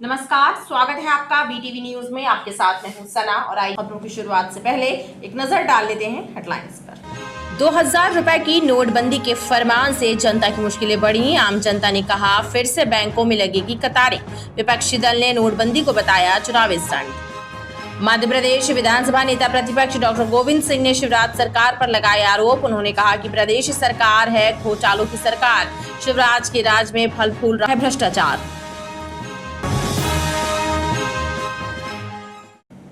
नमस्कार, स्वागत है आपका बीटीवी न्यूज में। आपके साथ मैं हूं सना और आई खबरों की शुरुआत से पहले एक नजर डाल लेते हैं हेडलाइंस पर। 2000 रुपए की नोटबंदी के फरमान से जनता की मुश्किलें बढ़ी। आम जनता ने कहा फिर से बैंकों में लगेगी कतारें। विपक्षी दल ने नोटबंदी को बताया चुनावी स्टंट। मध्य प्रदेश विधानसभा नेता प्रतिपक्ष डॉक्टर गोविंद सिंह ने शिवराज सरकार पर लगाए आरोप। उन्होंने कहा कि प्रदेश सरकार है घोटालों की सरकार। शिवराज के राज में फल फूल रहा है भ्रष्टाचार।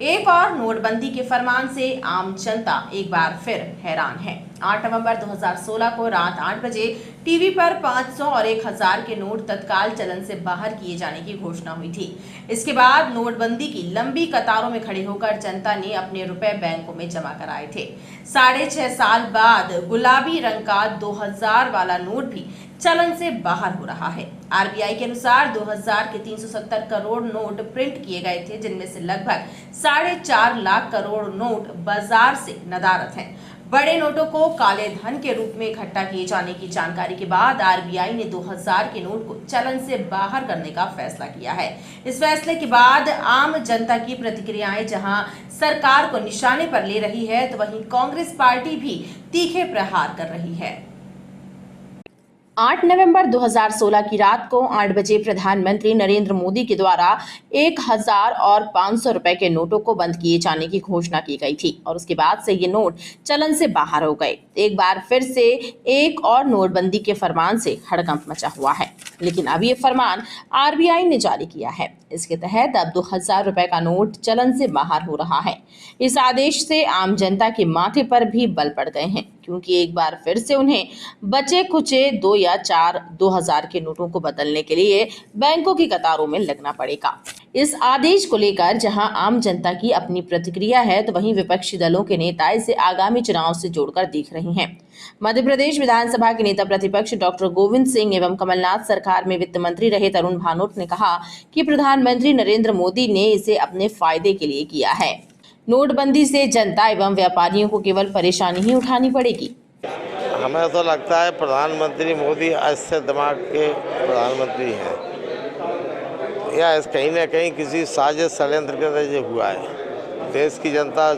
एक और नोटबंदी के फरमान से आम जनता एक बार फिर हैरान है। 8 नवंबर 2016 को रात 8 बजे टीवी पर 500 और 1000 के नोट तत्काल चलन से बाहर किए जाने की घोषणा हुई थी। इसके बाद नोटबंदी की लंबी कतारों में खड़े होकर जनता ने अपने रुपए बैंकों में जमा कराए थे। 6.5 साल बाद गुलाबी रंग का 2000 वाला नोट भी चलन से बाहर हो रहा है। आरबीआई के अनुसार 2000 के 370 करोड़ नोट प्रिंट किए गए थे, जिनमें से लगभग 4.5 लाख करोड़ नोट बाजार से नदारद हैं। बड़े नोटों को काले धन के रूप में इकट्ठा किए जाने की जानकारी के बाद आरबीआई ने 2000 के नोट को चलन से बाहर करने का फैसला किया है। इस फैसले के बाद आम जनता की प्रतिक्रियाएं जहां सरकार को निशाने पर ले रही है, तो वहीं कांग्रेस पार्टी भी तीखे प्रहार कर रही है। 8 नवंबर 2016 की रात को 8 बजे प्रधानमंत्री नरेंद्र मोदी के द्वारा 1000 और 500 रुपए के नोटों को बंद किए जाने की घोषणा की गई थी और उसके बाद से ये नोट चलन से बाहर हो गए। एक बार फिर से एक और नोटबंदी के फरमान से हड़कंप मचा हुआ है, लेकिन अब ये फरमान आरबीआई ने जारी किया है। इसके तहत अब 2000 रुपए का नोट चलन से बाहर हो रहा है। इस आदेश से आम जनता के माथे पर भी बल पड़ गए हैं, क्योंकि एक बार फिर से उन्हें बचे खुचे 2 या 4 2000 के नोटों को बदलने के लिए बैंकों की कतारों में लगना पड़ेगा। इस आदेश को लेकर जहां आम जनता की अपनी प्रतिक्रिया है, तो वहीं विपक्षी दलों के नेता इसे आगामी चुनाव से जोड़कर देख रहे हैं। मध्य प्रदेश विधानसभा के नेता प्रतिपक्ष डॉक्टर गोविंद सिंह एवं कमलनाथ सरकार में वित्त मंत्री रहे तरुण भानोट ने कहा कि प्रधानमंत्री नरेंद्र मोदी ने इसे अपने फायदे के लिए किया है। नोटबंदी से जनता एवं व्यापारियों को केवल परेशानी ही उठानी पड़ेगी। हमें तो लगता है प्रधानमंत्री मोदी ऐसे दिमाग के प्रधानमंत्री हैं, या कहीं न कहीं किसी साजिश षड्यंत्र के तहत ये हुआ है। देश की जनता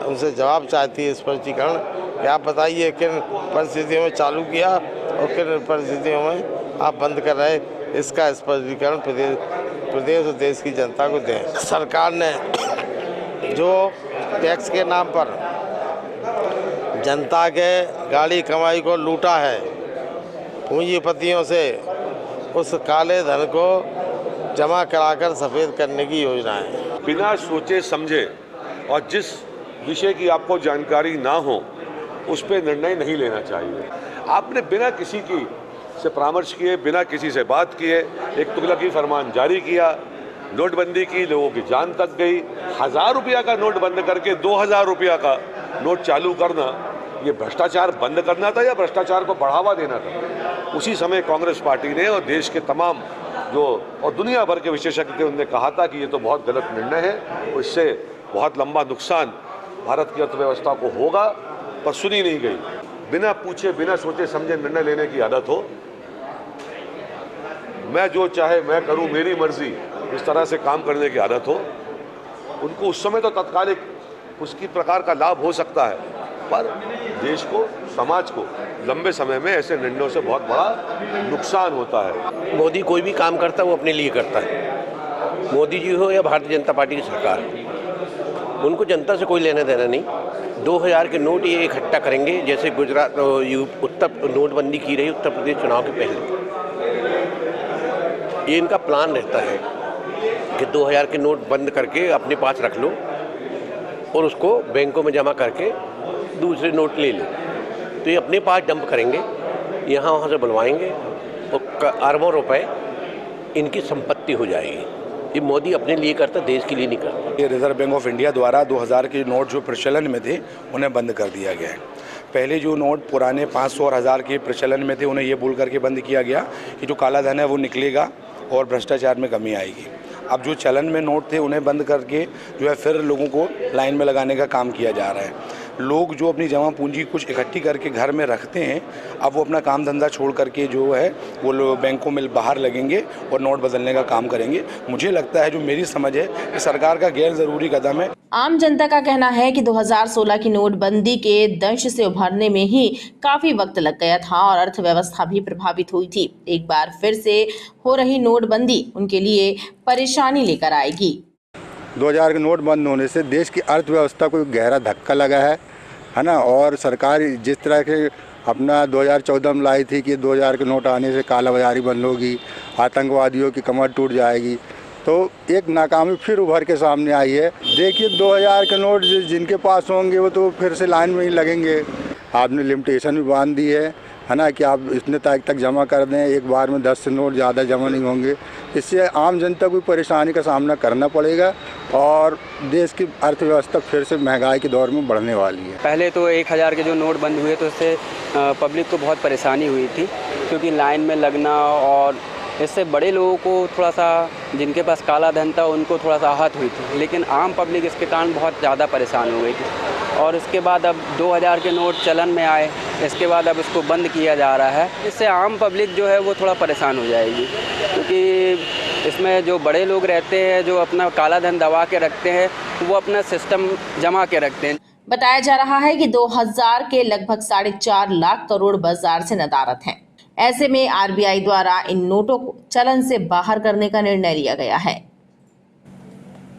उनसे जवाब चाहती है स्पष्टीकरण। क्या बताइए किन परिस्थितियों में चालू किया और किन परिस्थितियों में आप बंद कर रहे, इसका स्पष्टीकरण प्रदेश और देश की जनता को दें। सरकार ने जो टैक्स के नाम पर जनता के गाड़ी कमाई को लूटा है पूंजीपतियों से, उस काले धन को जमा कराकर सफ़ेद करने की योजना है। बिना सोचे समझे और जिस विषय की आपको जानकारी ना हो उस पर निर्णय नहीं लेना चाहिए। आपने बिना किसी की से परामर्श किए, बिना किसी से बात किए एक तुगलकी फरमान जारी किया। नोटबंदी की, लोगों की जान तक गई। 1000 रुपया का नोट बंद करके 2000 रुपया का नोट चालू करना, ये भ्रष्टाचार बंद करना था या भ्रष्टाचार को बढ़ावा देना था? उसी समय कांग्रेस पार्टी ने और देश के तमाम जो और दुनिया भर के विशेषज्ञ थे, उन्होंने कहा था कि ये तो बहुत गलत निर्णय है और इससे बहुत लंबा नुकसान भारत की अर्थव्यवस्था को होगा, पर सुनी नहीं गई। बिना पूछे बिना सोचे समझे निर्णय लेने की आदत हो, मैं जो चाहे मैं करूं, मेरी मर्जी, इस तरह से काम करने की आदत हो, उनको उस समय तो तत्कालिक उसकी प्रकार का लाभ हो सकता है, पर देश को, समाज को लंबे समय में ऐसे निर्णयों से बहुत बड़ा नुकसान होता है। मोदी कोई भी काम करता है वो अपने लिए करता है। मोदी जी हो या भारतीय जनता पार्टी की सरकार, उनको जनता से कोई लेना देना नहीं। 2000 के नोट ये इकट्ठा करेंगे, जैसे गुजरात उत्तर नोटबंदी की रही उत्तर प्रदेश चुनाव के पहले। ये इनका प्लान रहता है कि 2000 के नोट बंद करके अपने पास रख लो और उसको बैंकों में जमा करके दूसरे नोट ले लो। तो ये अपने पास डंप करेंगे, यहाँ वहाँ से बुलवाएंगे और अरबों रुपए इनकी संपत्ति हो जाएगी। ये मोदी अपने लिए करता, देश के लिए नहीं करता। ये रिजर्व बैंक ऑफ इंडिया द्वारा 2000 के नोट जो प्रचलन में थे उन्हें बंद कर दिया गया है। पहले जो नोट पुराने 500 और 1000 के प्रचलन में थे, उन्हें ये बोल करके बंद किया गया कि जो काला धन है वो निकलेगा और भ्रष्टाचार में कमी आएगी। अब जो चलन में नोट थे उन्हें बंद करके जो है फिर लोगों को लाइन में लगाने का काम किया जा रहा है। लोग जो अपनी जमा पूंजी कुछ इकट्ठी करके घर में रखते हैं, अब वो अपना काम धंधा छोड़ करके जो है वो लोग बैंकों में बाहर लगेंगे और नोट बदलने का काम करेंगे। मुझे लगता है, जो मेरी समझ है, कि सरकार का गैर ज़रूरी कदम है। आम जनता का कहना है कि 2016 की नोटबंदी के दंश से उभरने में ही काफी वक्त लग गया था और अर्थव्यवस्था भी प्रभावित हुई थी। एक बार फिर से हो रही नोटबंदी उनके लिए परेशानी लेकर आएगी। 2000 के नोट बंद होने से देश की अर्थव्यवस्था को गहरा धक्का लगा है ना। और सरकार जिस तरह के अपना 2014 में लाई थी कि 2000 के नोट आने से कालाबाजारी बंद होगी, आतंकवादियों की कमर टूट जाएगी, तो एक नाकामी फिर उभर के सामने आई है। देखिए 2000 के नोट जिनके पास होंगे वो तो फिर से लाइन में ही लगेंगे। आपने लिमिटेशन भी बांध दी है ना, कि आप इतने तारीख तक जमा कर दें, एक बार में 10 से नोट ज़्यादा जमा नहीं होंगे। इससे आम जनता को परेशानी का सामना करना पड़ेगा और देश की अर्थव्यवस्था फिर से महंगाई के दौर में बढ़ने वाली है। पहले तो 1000 के जो नोट बंद हुए तो इससे पब्लिक को बहुत परेशानी हुई थी, क्योंकि लाइन में लगना, और इससे बड़े लोगों को थोड़ा सा, जिनके पास काला धन था, उनको थोड़ा सा आहत हुई थी, लेकिन आम पब्लिक इसके कारण बहुत ज़्यादा परेशान हो गई थी। और इसके बाद अब 2000 के नोट चलन में आए, इसके बाद अब इसको बंद किया जा रहा है। इससे आम पब्लिक जो है वो थोड़ा परेशान हो जाएगी, क्योंकि इसमें जो बड़े लोग रहते हैं, जो अपना काला धन दबा के रखते हैं, वो अपना सिस्टम जमा के रखते हैं। बताया जा रहा है कि 2000 के लगभग 4.5 लाख करोड़ बाजार से नदारत हैं। ऐसे में आरबीआई द्वारा इन नोटों को चलन से बाहर करने का निर्णय लिया गया है।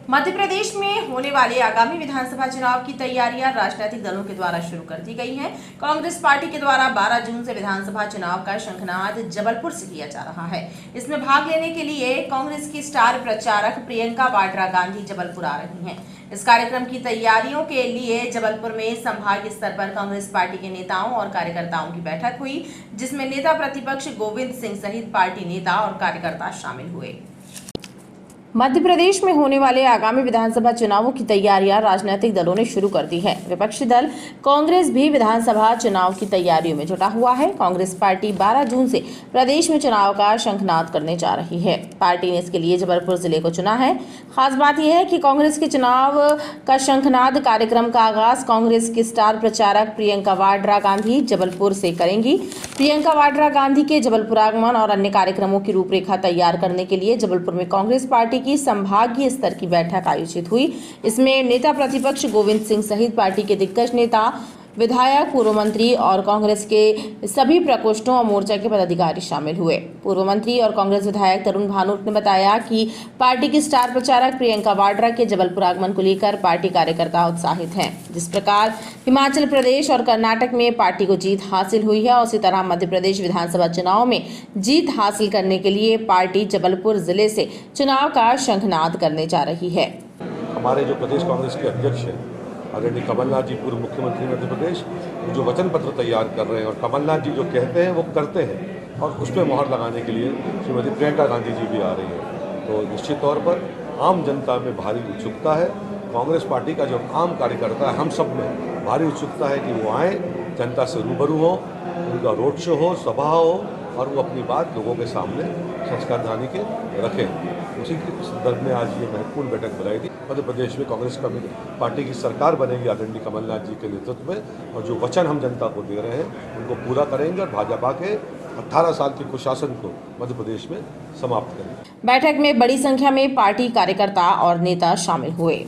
मध्य प्रदेश में होने वाले आगामी विधानसभा चुनाव की तैयारियां राजनीतिक दलों के द्वारा शुरू कर दी गई हैं। कांग्रेस पार्टी के द्वारा 12 जून से विधानसभा चुनाव का शंखनाद जबलपुर से किया जा रहा है। इसमें भाग लेने के लिए कांग्रेस की स्टार प्रचारक प्रियंका वाड्रा गांधी जबलपुर आ रही हैं। इस कार्यक्रम की तैयारियों के लिए जबलपुर में संभागीय स्तर पर कांग्रेस पार्टी के नेताओं और कार्यकर्ताओं की बैठक हुई, जिसमें नेता प्रतिपक्ष गोविंद सिंह सहित पार्टी नेता और कार्यकर्ता शामिल हुए। मध्य प्रदेश में होने वाले आगामी विधानसभा चुनावों की तैयारियां राजनीतिक दलों ने शुरू कर दी है। विपक्षी दल कांग्रेस भी विधानसभा चुनाव की तैयारियों में जुटा हुआ है। कांग्रेस पार्टी 12 जून से प्रदेश में चुनाव का शंखनाद करने जा रही है। पार्टी ने इसके लिए जबलपुर जिले को चुना है। खास बात यह है कि कांग्रेस के चुनाव का शंखनाद कार्यक्रम का आगाज कांग्रेस की स्टार प्रचारक प्रियंका वाड्रा गांधी जबलपुर से करेंगी। प्रियंका वाड्रा गांधी के जबलपुर आगमन और अन्य कार्यक्रमों की रूपरेखा तैयार करने के लिए जबलपुर में कांग्रेस पार्टी की संभागीय स्तर की बैठक आयोजित हुई। इसमें नेता प्रतिपक्ष गोविंद सिंह सहित पार्टी के दिग्गज नेता, विधायक, पूर्व मंत्री और कांग्रेस के सभी प्रकोष्ठों और मोर्चा के पदाधिकारी शामिल हुए। पूर्व मंत्री और कांग्रेस विधायक तरुण भानोट ने बताया कि पार्टी की स्टार प्रचारक प्रियंका वाड्रा के जबलपुर आगमन को लेकर पार्टी कार्यकर्ता उत्साहित हैं। जिस प्रकार हिमाचल प्रदेश और कर्नाटक में पार्टी को जीत हासिल हुई है, उसी तरह मध्य प्रदेश विधानसभा चुनाव में जीत हासिल करने के लिए पार्टी जबलपुर जिले से चुनाव का शंखनाद करने जा रही है। हमारे जो प्रदेश कांग्रेस के अध्यक्ष हैं आदरणीय कमलनाथ जी, पूर्व मुख्यमंत्री मध्य प्रदेश, जो वचन पत्र तैयार कर रहे हैं और कमलनाथ जी जो कहते हैं वो करते हैं, और उस पर मोहर लगाने के लिए श्रीमती प्रियंका गांधी जी भी आ रही हैं। तो निश्चित तौर पर आम जनता में भारी उत्सुकता है। कांग्रेस पार्टी का जो आम कार्यकर्ता है, हम सब में भारी उत्सुकता है कि वो आएँ, जनता से रूबरू हो, उनका रोड शो हो, सभा हो, और वो अपनी बात लोगों के सामने संस्कारधानी के रखें। उसी के संदर्भ में आज ये महत्वपूर्ण बैठक बुलाई थी। मध्य प्रदेश में कांग्रेस पार्टी की सरकार बनेगी आदरणीय कमलनाथ जी के नेतृत्व में, और जो वचन हम जनता को दे रहे हैं उनको पूरा करेंगे और भाजपा के 18 साल के कुशासन को मध्य प्रदेश में समाप्त करेंगे। बैठक में बड़ी संख्या में पार्टी कार्यकर्ता और नेता शामिल हुए।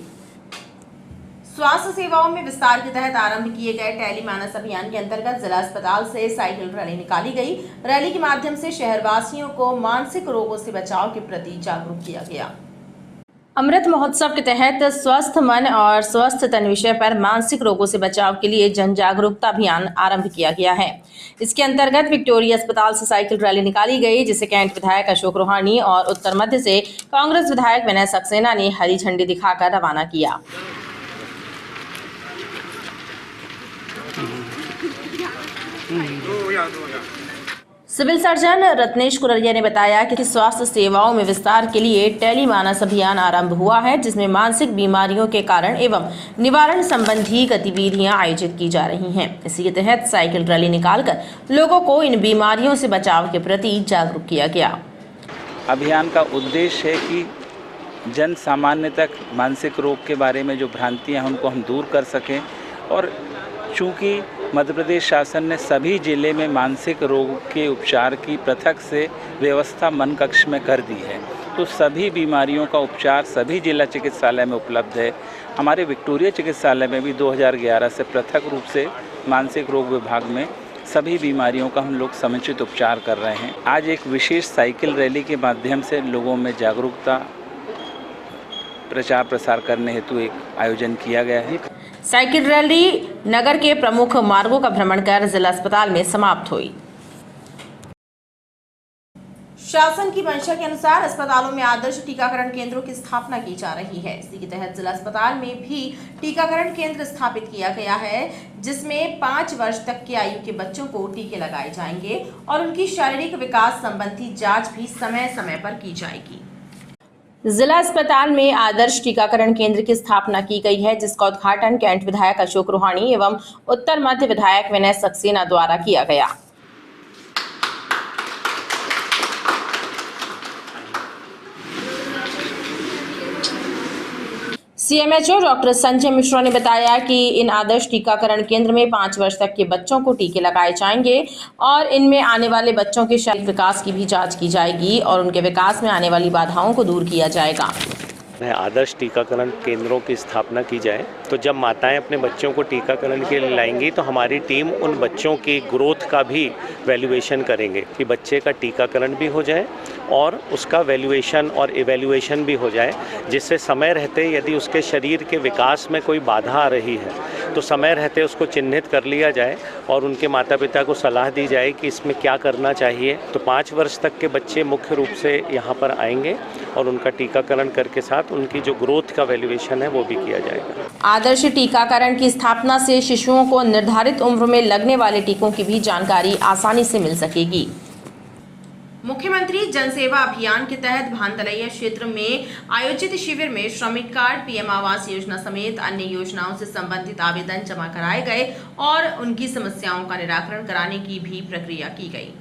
स्वास्थ्य सेवाओं में विस्तार के तहत आरंभ किए गए टेली मानस अभियान के अंतर्गत जिला अस्पताल से साइकिल रैली निकाली गई। रैली के माध्यम से शहरवासियों को मानसिक रोगों से बचाव के प्रति जागरूक किया गया। अमृत महोत्सव के तहत स्वस्थ मन और स्वस्थ तन विषय पर मानसिक रोगों से बचाव के लिए जन जागरूकता अभियान आरंभ किया गया है। इसके अंतर्गत विक्टोरिया अस्पताल से साइकिल रैली निकाली गई, जिसे कैंट विधायक अशोक रोहानी और उत्तर मध्य से कांग्रेस विधायक विनय सक्सेना ने हरी झंडी दिखाकर रवाना किया। सिविल सर्जन रत्नेश कुररिया ने बताया कि स्वास्थ्य सेवाओं में विस्तार के लिए टेली मानस अभियान आरंभ हुआ है, जिसमें मानसिक बीमारियों के कारण एवं निवारण संबंधी गतिविधियां आयोजित की जा रही हैं। इसी के तहत साइकिल रैली निकालकर लोगों को इन बीमारियों से बचाव के प्रति जागरूक किया गया। अभियान का उद्देश्य है कि जन सामान्य तक मानसिक रोग के बारे में जो भ्रांतियाँ हैं उनको हम दूर कर सकें और चूँकि मध्य प्रदेश शासन ने सभी जिले में मानसिक रोग के उपचार की पृथक से व्यवस्था मन कक्ष में कर दी है, तो सभी बीमारियों का उपचार सभी जिला चिकित्सालय में उपलब्ध है। हमारे विक्टोरिया चिकित्सालय में भी 2011 से पृथक रूप से मानसिक रोग विभाग में सभी बीमारियों का हम लोग समुचित उपचार कर रहे हैं। आज एक विशेष साइकिल रैली के माध्यम से लोगों में जागरूकता प्रचार प्रसार करने हेतु एक आयोजन किया गया है। साइकिल रैली नगर के प्रमुख मार्गों का भ्रमण कर जिला अस्पताल में समाप्त हुई। शासन की मंशा के अनुसार अस्पतालों में आदर्श टीकाकरण केंद्रों की स्थापना की जा रही है। इसी के तहत जिला अस्पताल में भी टीकाकरण केंद्र स्थापित किया गया है, जिसमें 5 वर्ष तक की आयु के बच्चों को टीके लगाए जाएंगे और उनकी शारीरिक विकास संबंधी जांच भी समय समय पर की जाएगी। जिला अस्पताल में आदर्श टीकाकरण केंद्र की स्थापना की गई है, जिसका उद्घाटन कैंट विधायक अशोक रोहाणी एवं उत्तर मध्य विधायक विनय सक्सेना द्वारा किया गया। सीएमएचओ डॉक्टर संजय मिश्रा ने बताया कि इन आदर्श टीकाकरण केंद्र में 5 वर्ष तक के बच्चों को टीके लगाए जाएंगे और इनमें आने वाले बच्चों के शारीरिक विकास की भी जांच की जाएगी और उनके विकास में आने वाली बाधाओं को दूर किया जाएगा। आदर्श टीकाकरण केंद्रों की स्थापना की जाए तो जब माताएं अपने बच्चों को टीकाकरण के लिए लाएंगी तो हमारी टीम उन बच्चों की ग्रोथ का भी वैल्यूएशन करेंगे कि बच्चे का टीकाकरण भी हो जाए और उसका वैल्यूएशन और इवैल्यूएशन भी हो जाए, जिससे समय रहते यदि उसके शरीर के विकास में कोई बाधा आ रही है तो समय रहते उसको चिन्हित कर लिया जाए और उनके माता पिता को सलाह दी जाए कि इसमें क्या करना चाहिए। तो 5 वर्ष तक के बच्चे मुख्य रूप से यहाँ पर आएंगे और उनका टीकाकरण करके साथ उनकी जो ग्रोथ का वैल्यूएशन है वो भी किया जाएगा। आदर्श टीकाकरण की स्थापना से शिशुओं को निर्धारित उम्र में लगने वाले टीकों की भी जानकारी आसानी से मिल सकेगी। मुख्यमंत्री जन सेवा अभियान के तहत भानतलैया क्षेत्र में आयोजित शिविर में श्रमिक कार्ड, पीएम आवास योजना समेत अन्य योजनाओं से संबंधित आवेदन जमा कराए गए और उनकी समस्याओं का निराकरण कराने की भी प्रक्रिया की गई।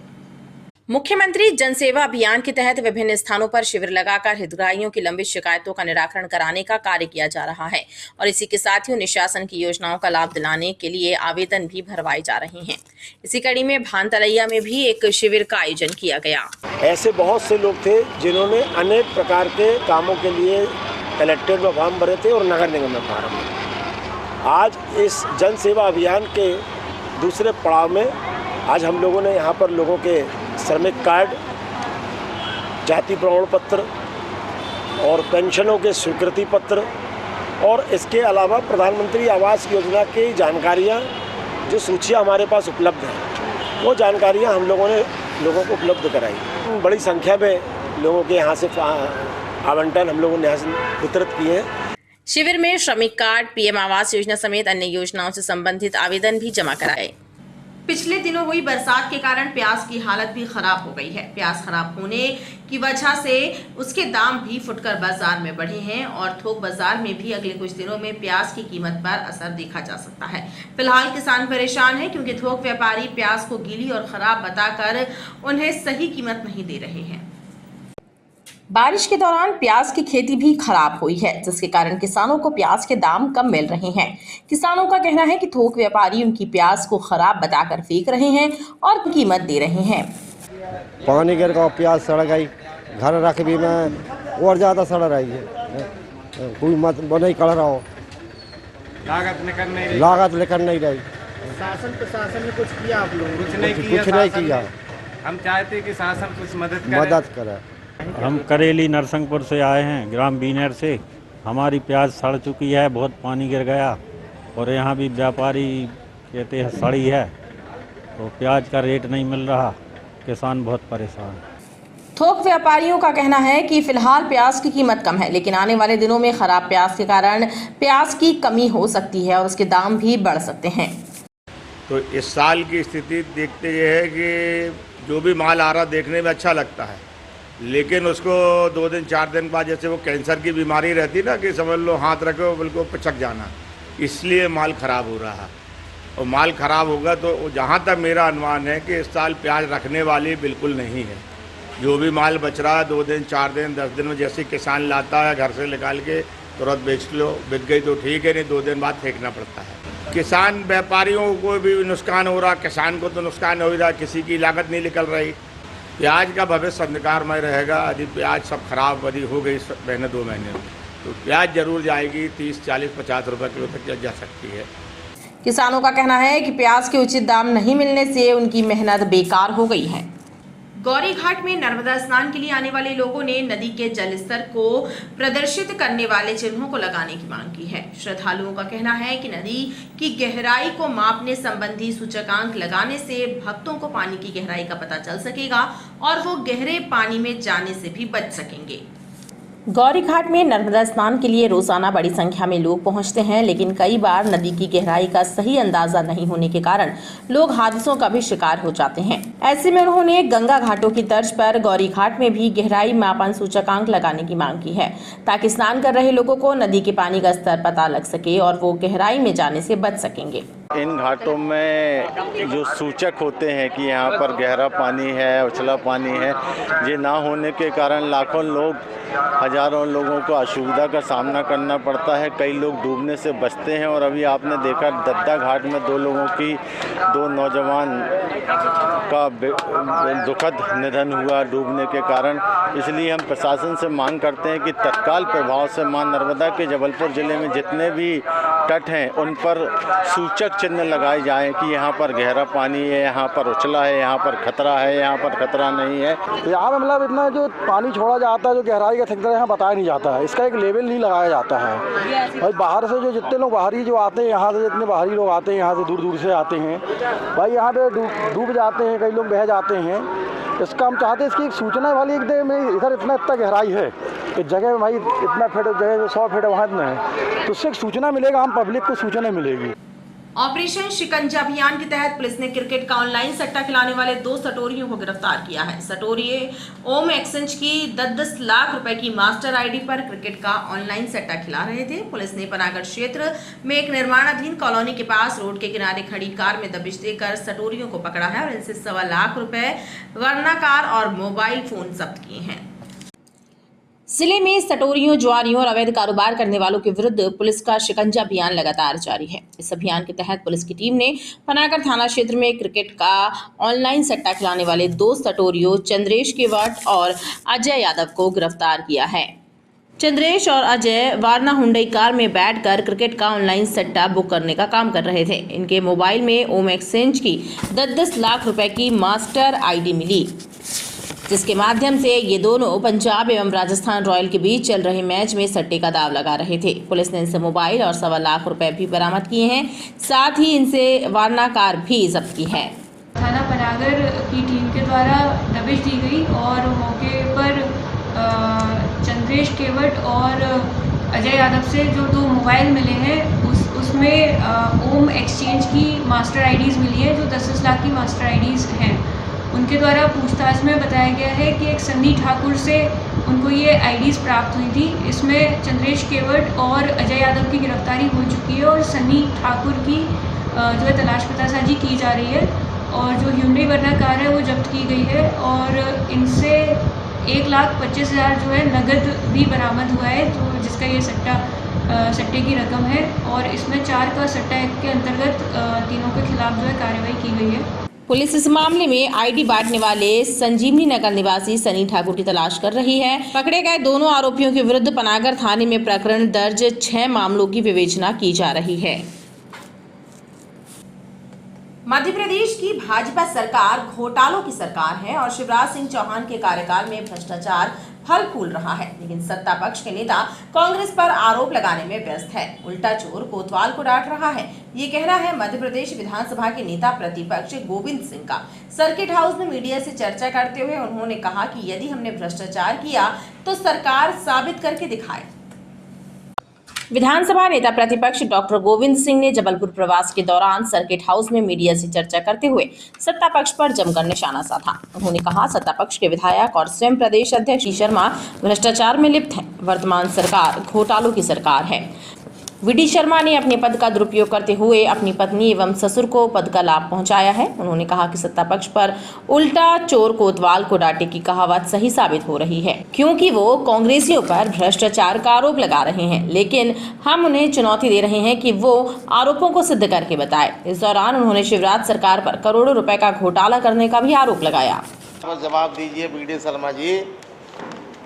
मुख्यमंत्री जन सेवा अभियान के तहत विभिन्न स्थानों पर शिविर लगाकर हितग्राहियों की लंबित शिकायतों का निराकरण कराने का कार्य किया जा रहा है और इसी के साथ ही उन्हें शासन की योजनाओं का लाभ दिलाने के लिए आवेदन भी भरवाए जा रहे हैं। इसी कड़ी में भानतलैया में भी एक शिविर का आयोजन किया गया। ऐसे बहुत से लोग थे जिन्होंने अनेक प्रकार के कामों के लिए कलेक्ट्रेट में फॉर्म भरे थे और नगर निगम में फॉर्म भरे। आज इस जन सेवा अभियान के दूसरे पड़ाव में आज हम लोगों ने यहाँ पर लोगों के श्रमिक कार्ड, जाति प्रमाण पत्र और पेंशनों के स्वीकृति पत्र और इसके अलावा प्रधानमंत्री आवास योजना की जानकारियाँ जो सूचियाँ हमारे पास उपलब्ध हैं वो जानकारियाँ हम लोगों ने लोगों को उपलब्ध कराई। बड़ी संख्या में लोगों के यहाँ से आवंटन हम लोगों ने यहाँ से वितरित किए हैं। शिविर में श्रमिक कार्ड, पीएम आवास योजना समेत अन्य योजनाओं से संबंधित आवेदन भी जमा कराए। पिछले दिनों हुई बरसात के कारण प्याज की हालत भी खराब हो गई है। प्याज खराब होने की वजह से उसके दाम भी फुटकर बाजार में बढ़े हैं और थोक बाजार में भी अगले कुछ दिनों में प्याज की कीमत पर असर देखा जा सकता है। फिलहाल किसान परेशान है क्योंकि थोक व्यापारी प्याज को गीली और खराब बताकर उन्हें सही कीमत नहीं दे रहे हैं। बारिश के दौरान प्याज की खेती भी खराब हुई है, जिसके कारण किसानों को प्याज के दाम कम मिल रहे हैं। किसानों का कहना है कि थोक व्यापारी उनकी प्याज को खराब बताकर फेंक रहे हैं और कीमत दे रहे हैं। पानी गिर गया, प्याज सड़ गई, घर रख भी में और ज़्यादा सड़ रही है। कोई मत नहीं कर रहा हो, लागत लेकर नहीं रही। शासन प्रशासन ने कुछ किया आप लोग? कुछ नहीं किया। हम चाहते हैं कि शासन कुछ मदद करे। हम करेली नरसिंहपुर से आए हैं, ग्राम बीनेर से। हमारी प्याज सड़ चुकी है, बहुत पानी गिर गया और यहाँ भी व्यापारी कहते हैं सड़ी है, तो प्याज का रेट नहीं मिल रहा, किसान बहुत परेशान। थोक व्यापारियों का कहना है कि फिलहाल प्याज की कीमत कम है, लेकिन आने वाले दिनों में खराब प्याज के कारण प्याज की कमी हो सकती है और उसके दाम भी बढ़ सकते हैं। तो इस साल की स्थिति देखते ये है कि जो भी माल आ रहा देखने में अच्छा लगता है, लेकिन उसको 2 दिन 4 दिन बाद जैसे वो कैंसर की बीमारी रहती ना कि समझ लो हाथ रखो बिल्कुल पिचक जाना, इसलिए माल ख़राब हो रहा है। और माल ख़राब होगा तो जहाँ तक मेरा अनुमान है कि इस साल प्याज रखने वाली बिल्कुल नहीं है। जो भी माल बच रहा है 2 दिन 4 दिन 10 दिन में जैसे किसान लाता है घर से निकाल के तुरंत बेच लो, बिक गई तो ठीक है, नहीं 2 दिन बाद फेंकना पड़ता है। किसान व्यापारियों को भी नुकसान हो रहा, किसान को तो नुकसान हो ही रहा, किसी की लागत नहीं निकल रही। प्याज का भविष्य अंधकारमय रहेगा यदि प्याज सब खराब यदि हो गई महीने 2 महीने में, तो प्याज जरूर जाएगी 30, 40, 50 रुपये किलो तक जा सकती है। किसानों का कहना है कि प्याज के उचित दाम नहीं मिलने से उनकी मेहनत बेकार हो गई है। गौरी घाट में नर्मदा स्नान के लिए आने वाले लोगों ने नदी के जल स्तर को प्रदर्शित करने वाले चिन्हों को लगाने की मांग की है। श्रद्धालुओं का कहना है कि नदी की गहराई को मापने संबंधी सूचकांक लगाने से भक्तों को पानी की गहराई का पता चल सकेगा और वो गहरे पानी में जाने से भी बच सकेंगे। गौरी घाट में नर्मदा स्नान के लिए रोजाना बड़ी संख्या में लोग पहुंचते हैं, लेकिन कई बार नदी की गहराई का सही अंदाजा नहीं होने के कारण लोग हादसों का भी शिकार हो जाते हैं। ऐसे में उन्होंने गंगा घाटों की तर्ज पर गौरी घाट में भी गहराई मापन सूचकांक लगाने की मांग की है, ताकि स्नान कर रहे लोगों को नदी के पानी का स्तर पता लग सके और वो गहराई में जाने से बच सकेंगे। इन घाटों में जो सूचक होते हैं कि यहाँ पर गहरा पानी है, उछला पानी है, ये ना होने के कारण लाखों लोग, हजारों लोगों को असुविधा का सामना करना पड़ता है। कई लोग डूबने से बचते हैं और अभी आपने देखा दद्दा घाट में 2 नौजवान का दुखद निधन हुआ डूबने के कारण। इसलिए हम प्रशासन से मांग करते हैं कि तत्काल प्रभाव से मां नर्मदा के जबलपुर ज़िले में जितने भी तट हैं उन पर सूचक चिन्ह लगाए जाएं कि यहाँ पर गहरा पानी है, यहाँ पर उछला है, यहाँ पर खतरा है, यहाँ पर खतरा नहीं है। यहाँ पर मतलब इतना जो पानी छोड़ा जाता है, जो गहराई का ठिकाना यहाँ बताया नहीं जाता है, इसका एक लेवल नहीं लगाया जाता है। भाई बाहर से जो जितने लोग बाहरी जो आते हैं, यहाँ से जितने बाहरी लोग आते हैं, यहाँ से दूर दूर से आते हैं, भाई यहाँ पे डूब जाते हैं, कई लोग बह जाते हैं। इसका हम चाहते हैं इसकी एक सूचना वाली एक दे में इधर इतना गहराई है इस जगह में, भाई इतना फीट जगह 100 फीट वहाँ इतना है, तो उससे एक सूचना मिलेगा, हम पब्लिक को सूचना मिलेगी। ऑपरेशन शिकंजा अभियान के तहत पुलिस ने क्रिकेट का ऑनलाइन सट्टा खिलाने वाले 2 सटोरियों को गिरफ्तार किया है। सटोरिये ओम एक्सचेंज की 10-10 लाख रुपए की मास्टर आईडी पर क्रिकेट का ऑनलाइन सट्टा खिला रहे थे। पुलिस ने पनागढ़ क्षेत्र में एक निर्माणाधीन कॉलोनी के पास रोड के किनारे खड़ी कार में दबिश देकर सटोरियों को पकड़ा है और इनसे 1.25 लाख रुपए, वर्णाकार और मोबाइल फोन जब्त किए हैं। जिले में सटोरियों, जुआरियों और अवैध कारोबार करने वालों के विरुद्ध पुलिस का शिकंजा अभियान लगातार जारी है। इस अभियान के तहत पुलिस की टीम ने पनागढ़ थाना क्षेत्र में क्रिकेट का ऑनलाइन सट्टा खिलाने वाले 2 सटोरियों चंद्रेश केवट और अजय यादव को गिरफ्तार किया है। चंद्रेश और अजय वारना हुंडई कार में बैठकर क्रिकेट का ऑनलाइन सट्टा बुक करने का काम कर रहे थे। इनके मोबाइल में ओम एक्सचेंज की 10-10 लाख रुपए की मास्टर आईडी मिली, जिसके माध्यम से ये दोनों पंजाब एवं राजस्थान रॉयल के बीच चल रहे मैच में सट्टे का दाव लगा रहे थे। पुलिस ने इनसे मोबाइल और 1.25 लाख रुपए भी बरामद किए हैं, साथ ही इनसे वारना कार भी जब्त की है। थाना पनागढ़ की टीम के द्वारा दबिश दी गई और मौके पर चंद्रेश केवट और अजय यादव से जो 2 मोबाइल मिले हैं उसमें ओम एक्सचेंज की मास्टर आईडीज़ मिली है, जो 10-10 लाख की मास्टर आईडीज़ हैं। उनके द्वारा पूछताछ में बताया गया है कि एक सन्नी ठाकुर से उनको ये आईडीज़ प्राप्त हुई थी। इसमें चंद्रेश केवट और अजय यादव की गिरफ्तारी हो चुकी है और सन्नी ठाकुर की जो है तलाश पतासाजी की जा रही है और जो ह्यूंडई वर्ना कार है वो जब्त की गई है और इनसे 1,25,000 जो है नगद भी बरामद हुआ है, तो जिसका ये सट्टे की रकम है और इसमें 4 का सट्टा एक्ट के अंतर्गत तीनों के खिलाफ जो है कार्रवाई की गई है। पुलिस इस मामले में आईडी बांटने वाले संजीवनी नगर निवासी सनी ठाकुर की तलाश कर रही है। पकड़े गए दोनों आरोपियों के विरुद्ध पनागढ़ थाने में प्रकरण दर्ज 6 मामलों की विवेचना की जा रही है। मध्य प्रदेश की भाजपा सरकार घोटालों की सरकार है और शिवराज सिंह चौहान के कार्यकाल में भ्रष्टाचार फल फूल रहा है, लेकिन सत्ता पक्ष के नेता कांग्रेस पर आरोप लगाने में व्यस्त है। उल्टा चोर कोतवाल को डांट रहा है, ये कहना है मध्य प्रदेश विधानसभा के नेता प्रतिपक्ष गोविंद सिंह का। सर्किट हाउस में मीडिया से चर्चा करते हुए उन्होंने कहा कि यदि हमने भ्रष्टाचार किया तो सरकार साबित करके दिखाए। विधानसभा नेता प्रतिपक्ष डॉक्टर गोविंद सिंह ने जबलपुर प्रवास के दौरान सर्किट हाउस में मीडिया से चर्चा करते हुए सत्ता पक्ष पर जमकर निशाना साधा। उन्होंने कहा, सत्ता पक्ष के विधायक और स्वयं प्रदेश अध्यक्ष शर्मा भ्रष्टाचार में लिप्त हैं। वर्तमान सरकार घोटालों की सरकार है। वीडी शर्मा ने अपने पद का दुरुपयोग करते हुए अपनी पत्नी एवं ससुर को पद का लाभ पहुंचाया है। उन्होंने कहा कि सत्ता पक्ष पर उल्टा चोर कोतवाल को डांटे की कहावत सही साबित हो रही है, क्योंकि वो कांग्रेसियों पर भ्रष्टाचार का आरोप लगा रहे हैं, लेकिन हम उन्हें चुनौती दे रहे हैं कि वो आरोपों को सिद्ध करके बताए। इस दौरान उन्होंने शिवराज सरकार पर करोड़ों रुपए का घोटाला करने का भी आरोप लगाया। जवाब दीजिए वीडी शर्मा जी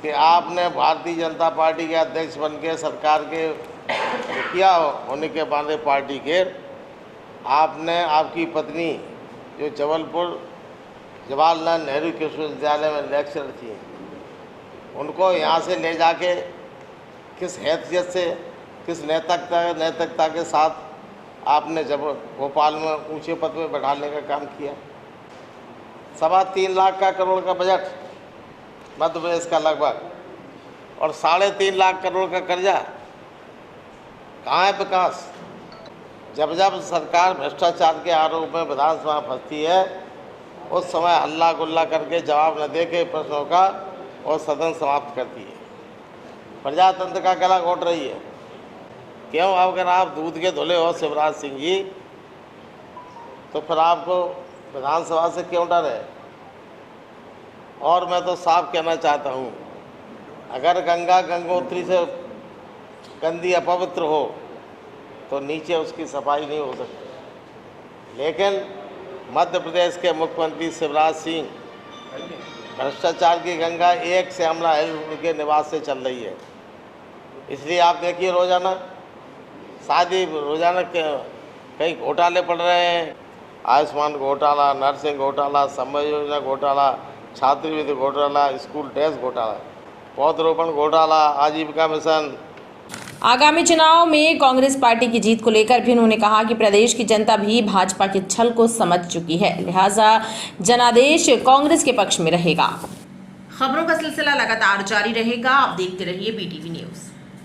कि आपने भारतीय जनता पार्टी के अध्यक्ष बन के सरकार के मुखिया होने के बाद पार्टी के आपने आपकी पत्नी जो जबलपुर जवाहरलाल नेहरू कृषि विश्वविद्यालय में लेक्चरर थी, उनको यहाँ से ले जाके किस हैसियत से, किस नैतिकता के साथ आपने जब भोपाल में ऊंचे पद में बैठाने का काम किया। 3.25 लाख का करोड़ का बजट मध्य प्रदेश का लगभग, और 3.5 लाख करोड़ का कर्जा। कहाँ है विकास? जब जब सरकार भ्रष्टाचार के आरोप में विधानसभा फंसती है, उस समय हल्ला गुल्ला करके जवाब न दे के प्रश्नों का और सदन समाप्त करती है। प्रजातंत्र का गला घोट रही है। क्यों? अगर आप दूध के धुले हो शिवराज सिंह जी, तो फिर आपको विधानसभा से क्यों डर है? और मैं तो साफ कहना चाहता हूँ, अगर गंगा गंगोत्री से गंदी अपवित्र हो तो नीचे उसकी सफाई नहीं हो सकती। लेकिन मध्य प्रदेश के मुख्यमंत्री शिवराज सिंह भ्रष्टाचार की गंगा एक श्यामला हिल के निवास से चल रही है। इसलिए आप देखिए रोजाना कहीं घोटाले पड़ रहे हैं। आयुष्मान घोटाला, नर्सिंग घोटाला, समय योजना घोटाला, छात्रवृत्ति घोटाला, स्कूल ड्रेस घोटाला, पौधरोपण घोटाला, आजीविका मिशन। आगामी चुनाव में कांग्रेस पार्टी की जीत को लेकर भी उन्होंने कहा कि प्रदेश की जनता भी भाजपा के छल को समझ चुकी है, लिहाजा जनादेश कांग्रेस के पक्ष में रहेगा। खबरों का सिलसिला लगातार जारी रहेगा। आप देखते रहिए BTV न्यूज़।